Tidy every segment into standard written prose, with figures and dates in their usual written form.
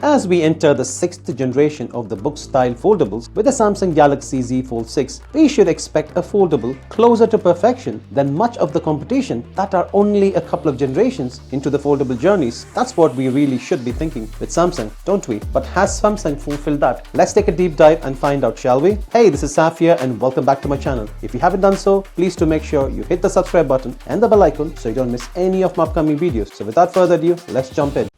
As we enter the 6th generation of the book-style foldables with the Samsung Galaxy Z Fold6, we should expect a foldable closer to perfection than much of the competition that are only a couple of generations into the foldable journeys. That's what we really should be thinking with Samsung, don't we? But has Samsung fulfilled that? Let's take a deep dive and find out, shall we? Hey, this is Saf here and welcome back to my channel. If you haven't done so, please do make sure you hit the subscribe button and the bell icon so you don't miss any of my upcoming videos. So without further ado, let's jump in.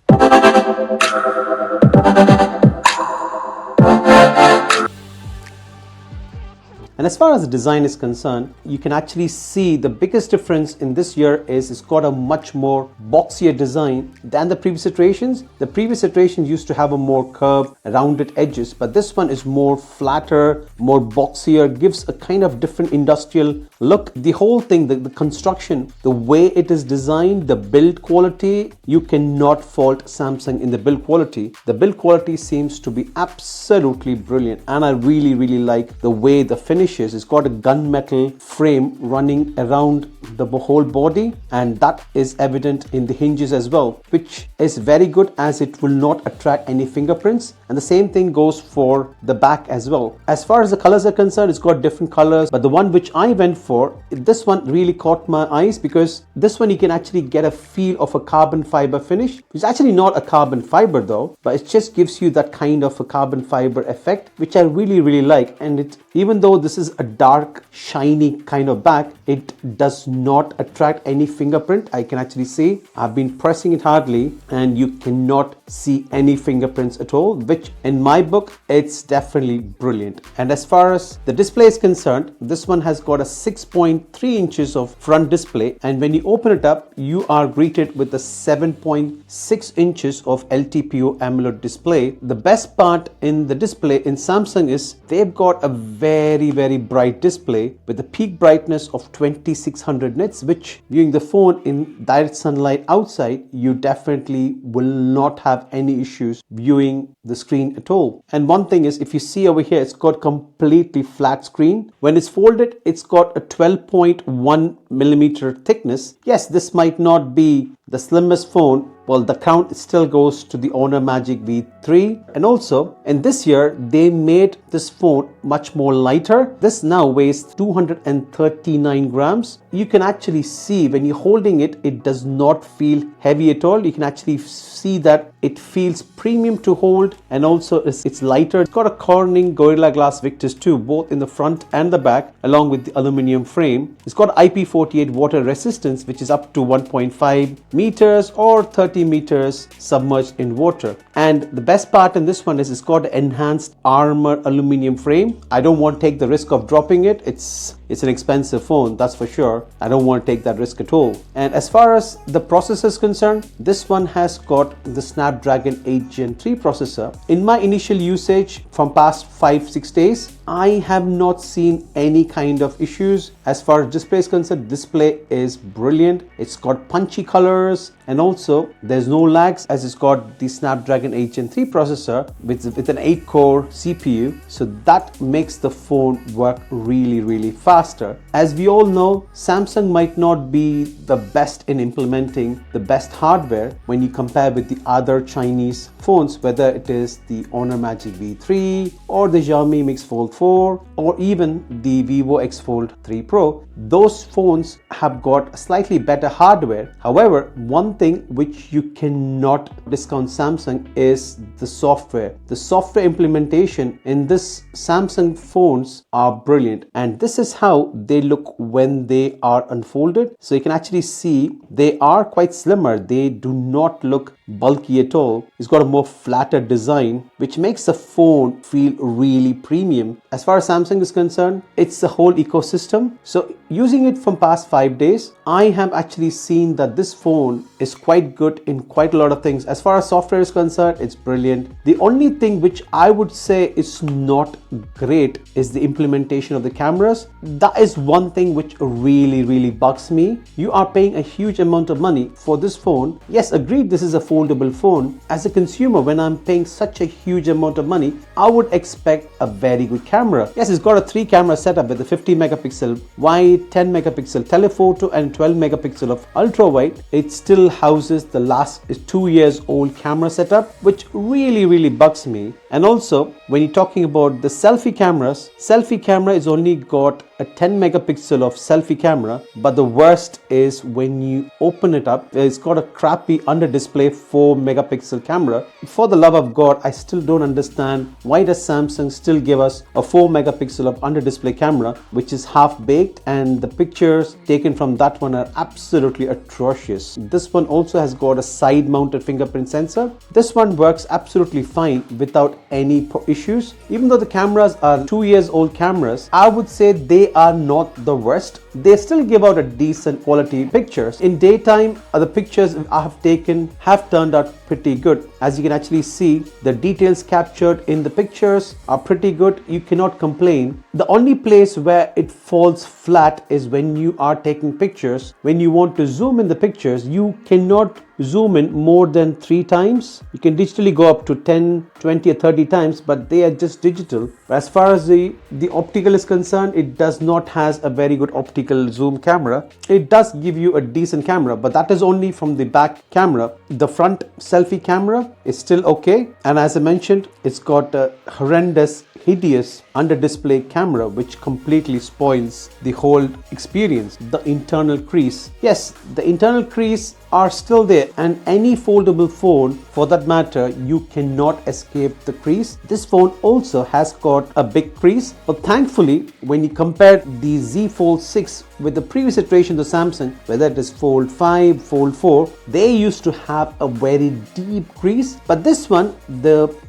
And as far as the design is concerned, you can actually see the biggest difference in this year is it's got a much more boxier design than the previous iterations. The previous iterations used to have a more curved, rounded edges, but this one is more flatter, more boxier, gives a kind of different industrial look. The whole thing, the construction, the way it is designed, the build quality, you cannot fault Samsung in the build quality. The build quality seems to be absolutely brilliant, and I really like the way the finish is. It's got a gunmetal frame running around the whole body, and that is evident in the hinges as well, which is very good as it will not attract any fingerprints. And the same thing goes for the back as well. As far as the colors are concerned, it's got different colors, but the one which I went for, this one really caught my eyes because this one you can actually get a feel of a carbon fiber finish. It's actually not a carbon fiber though, but it just gives you that kind of a carbon fiber effect, which I really like. And it, even though this is a dark shiny kind of back, it does not attract any fingerprint. I can actually see I've been pressing it hardly and you cannot see any fingerprints at all, which in my book it's definitely brilliant. And as far as the display is concerned, this one has got a 6.3 inches of front display, and when you open it up you are greeted with a 7.6 inches of LTPO AMOLED display. The best part in the display in Samsung is they've got a very bright display with a peak brightness of 2600 nits, which viewing the phone in direct sunlight outside, you definitely will not have any issues viewing the screen at all. And one thing is, if you see over here, it's got completely flat screen. When it's folded, it's got a 12.1 millimeter thickness. Yes, this might not be the slimmest phone. Well, the count still goes to the Honor Magic V3. And also in this year, they made this phone much more lighter. This now weighs 239 grams. You can actually see when you're holding it, it does not feel heavy at all. You can actually see that it feels premium to hold, and also it's lighter. It's got a Corning Gorilla Glass Victus 2, both in the front and the back, along with the aluminum frame. It's got IP48 water resistance, which is up to 1.5 meters or 30 meters submerged in water. And the best part in this one is it's got an enhanced armor aluminum frame. I don't want to take the risk of dropping it. It's an expensive phone, that's for sure. I don't want to take that risk at all. And as far as the processor is concerned, this one has got the Snapdragon 8 Gen 3 processor. In my initial usage from past 5-6 days, I have not seen any kind of issues. As far as display is concerned, display is brilliant. It's got punchy colors, and also there's no lags as it's got the Snapdragon 8 Gen 3 processor with an 8-core CPU. So that makes the phone work really faster. As we all know, Samsung might not be the best in implementing the best hardware when you compare with the other Chinese phones, whether it is the Honor Magic V3 or the Xiaomi Mix Fold 4 or even the Vivo X Fold 3 Pro. Those phones have got slightly better hardware. However, one thing which you cannot discount Samsung is the software. The software implementation in this Samsung phones are brilliant, and this is how they look when they are unfolded. So you can actually see they are quite slimmer. They do not look bulky at all. It's got a more flatter design, which makes the phone feel really premium. As far as Samsung is concerned, it's the whole ecosystem. So using it from past 5 days, I have actually seen that this phone is quite good in quite a lot of things. As far as software is concerned, it's brilliant. The only thing which I would say is not great is the implementation of the cameras. That is one thing which really bugs me. You are paying a huge amount of money for this phone. Yes, agreed, this is a foldable phone. As a consumer, when I'm paying such a huge amount of money, I would expect a very good camera. Yes, it's got a 3 camera setup with a 50 megapixel wide, 10 megapixel telephoto and 12 megapixel of ultra wide. It still houses the last 2 years old camera setup, which really bugs me. And also, when you're talking about the selfie camera is only got a 10 megapixel of selfie camera, but the worst is when you open it up, it's got a crappy under display 4 megapixel camera. For the love of God, I still don't understand why does Samsung still give us a 4 megapixel of under display camera, which is half baked, and the pictures taken from that one are absolutely atrocious. This one also has got a side mounted fingerprint sensor. This one works absolutely fine without any issues. Even though the cameras are 2 years old cameras, I would say they are not the worst. They still give out a decent quality pictures. In daytime, the pictures I have taken have turned out pretty good. As you can actually see, the details captured in the pictures are pretty good. You cannot complain. The only place where it falls flat is when you are taking pictures. When you want to zoom in the pictures, you cannot zoom in more than 3 times. You can digitally go up to 10, 20 or 30 times, but they are just digital. As far as the optical is concerned, it does not has a very good optical zoom camera. It does give you a decent camera, but that is only from the back camera. The front selfie camera is still okay, and as I mentioned, it's got a horrendous, hideous under display camera which completely spoils the whole experience. The internal crease, yes, the internal crease are still there, and any foldable phone for that matter, you cannot escape the crease. This phone also has got a big crease, but thankfully when you compare the Z Fold6 with the previous iteration of Samsung, whether it is Fold 5, Fold 4, they used to have a very deep crease, but this one,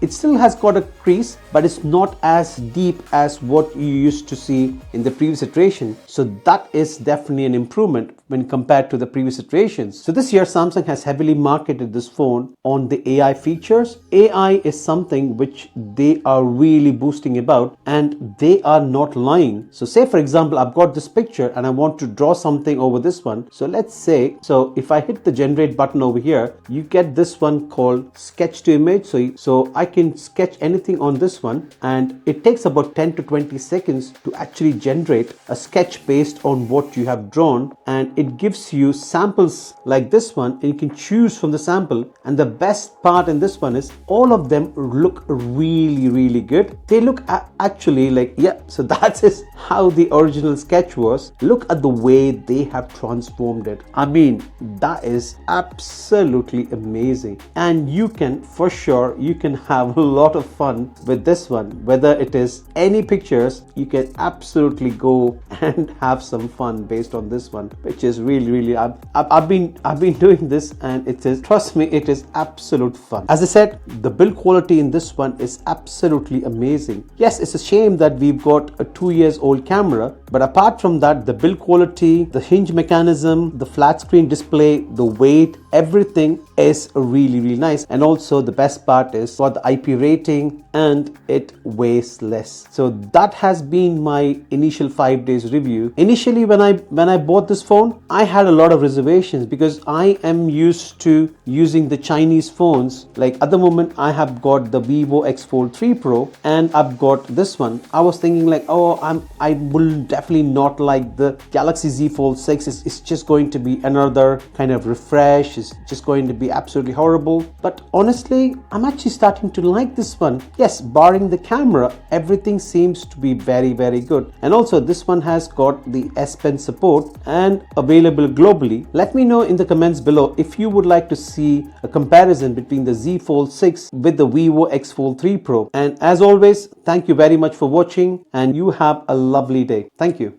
it still has got a crease, but it's not as deep as what you used to see in the previous iteration. So that is definitely an improvement when compared to the previous iterations. So this year Samsung has heavily marketed this phone on the AI features. AI is something which they are really boosting about, and they are not lying. So say for example, I've got this picture and I want to draw something over this one. So let's say, so if I hit the generate button over here, you get this one called sketch to image. So I can sketch anything on this one, and it takes about 10 to 20 seconds to actually generate a sketch based on what you have drawn, and it gives you samples like this one, and you can choose from the sample. And the best part in this one is all of them look really good. They look actually like, yeah, so that is how the original sketch was. Look at the way they have transformed it. I mean, that is absolutely amazing, and you can for sure you can have a lot of fun with this one. Whether it is any pictures, you can absolutely go and have some fun based on this one, which is really I've been doing this, and it is, trust me, it is absolute fun. As I said, the build quality in this one is absolutely amazing. Yes, it's a shame that we've got a 2 years old camera, but apart from that, the build quality, the hinge mechanism, the flat screen display, the weight, everything is really nice. And also the best part is got the IP rating, and it weighs less. So that has been my initial 5 days review. Initially when I bought this phone, I had a lot of reservations because I am used to using the Chinese phones. Like at the moment I have got the Vivo X Fold 3 Pro, and I've got this one. I was thinking like, oh, I will definitely not like the Galaxy Z Fold 6. It's just going to be another kind of refresh. It's just going to be absolutely horrible. But honestly, I'm actually starting to like this one. Yes, barring the camera, everything seems to be very good. And also this one has got the S Pen support and available globally. Let me know in the comments below if you would like to see a comparison between the Z Fold 6 with the Vivo X Fold 3 Pro. And as always, thank you very much for watching, and you have a lovely day. Thank you.